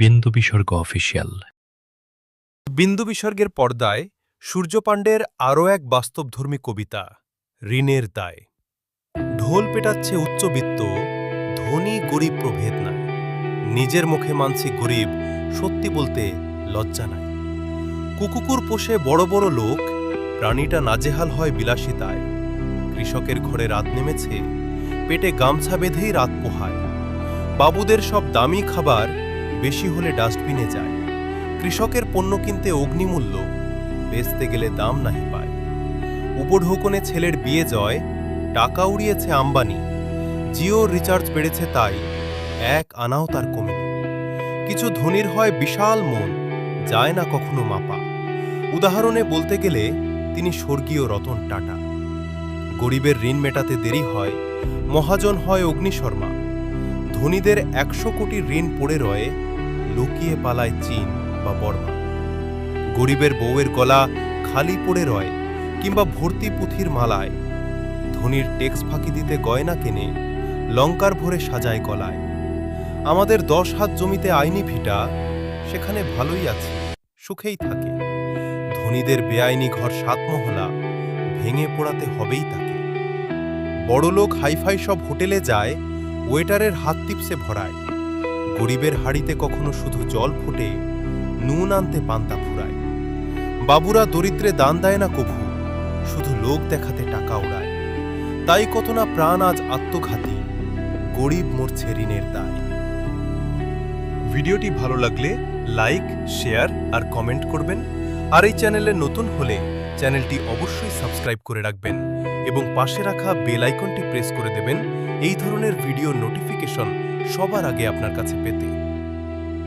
বিন্দু বিসর্গ অফিসিয়াল। বিন্দু বিসর্গের পর্দায় সূর্য পাণ্ডের আরও এক বাস্তবধর্মী কবিতা ঋণের দায়। ঢোল পেটাচ্ছে উচ্চবিত্ত, ধনী গরিব প্রভেদ নাই। নিজের মুখে মানছি গরিব, সত্যি বলতে লজ্জা নাই। কুকুর পোষে বড় বড় লোক, প্রাণীটা নাজেহাল হয় বিলাসিতায়। কৃষকের ঘরে রাত নেমেছে, পেটে গামছা বেঁধেই রাত পোহায়। বাবুদের সব দামি খাবার বেশি হলে ডাস্টবিনে যায়। কৃষকের পণ্য কিনতে অগ্নিমূল্য, বেচতে গেলে দাম নাহি পায়। উপঢৌকনে ছেলের বিয়ে জয়, টাকা উড়িয়েছে আম্বানি। জিও রিচার্জ বেড়েছে তাই, এক আনাও তার কমেনি। কিছু ধনীর হয় বিশাল মন, যায় না কখনো মাপা। উদাহরণে বলতে গেলে তিনি স্বর্গীয় রতন টাটা। গরিবের ঋণ মেটাতে দেরি হয়, মহাজন হয় অগ্নিশর্মা। ধনীদের ১০০ কোটি ঋণ পড়ে রয়ে, লুকিয়ে পালায় চীন বা বর্মা। গরিবের বউয়ের গলা খালি পড়ে রয়, কিংবা ভর্তি পুঁথির মালায়। ধনীর ট্যাক্স ফাঁকি দিতে গয়না কেনে, লঙ্কার ভরে সাজায় গলায়। আমাদের ১০ হাত জমিতে আইনি ভিটা, সেখানে ভালোই আছে, সুখেই থাকে। ধনীদের বেআইনি ঘর ৭ মহলা, ভেঙে পোড়াতে হবেই তাকে। বড়লোক হাইফাই সব হোটেলে যায়, ওয়েটারের হাত টিপসে ভরায়। গরিবের হাড়িতে কখনো শুধু জল ফোটে, নুন আনতে পান্তা ফুরায়। বাবুরা দরিদ্রে দান দেয় না কভু, শুধু লোক দেখাতে টাকা ওড়ায়। তাই কত না প্রাণ আজ আত্মঘাতী, গরিব মরছে ঋণের দায়। ভিডিওটি ভালো লাগলে লাইক, শেয়ার আর কমেন্ট করবেন। আর এই চ্যানেলে নতুন হলে চ্যানেলটি অবশ্যই সাবস্ক্রাইব করে রাখবেন এবং পাশে রাখা বেল আইকনটি প্রেস করে দেবেন এই ধরনের ভিডিও নোটিফিকেশন সবার আগে আপনার কাছে পেতে।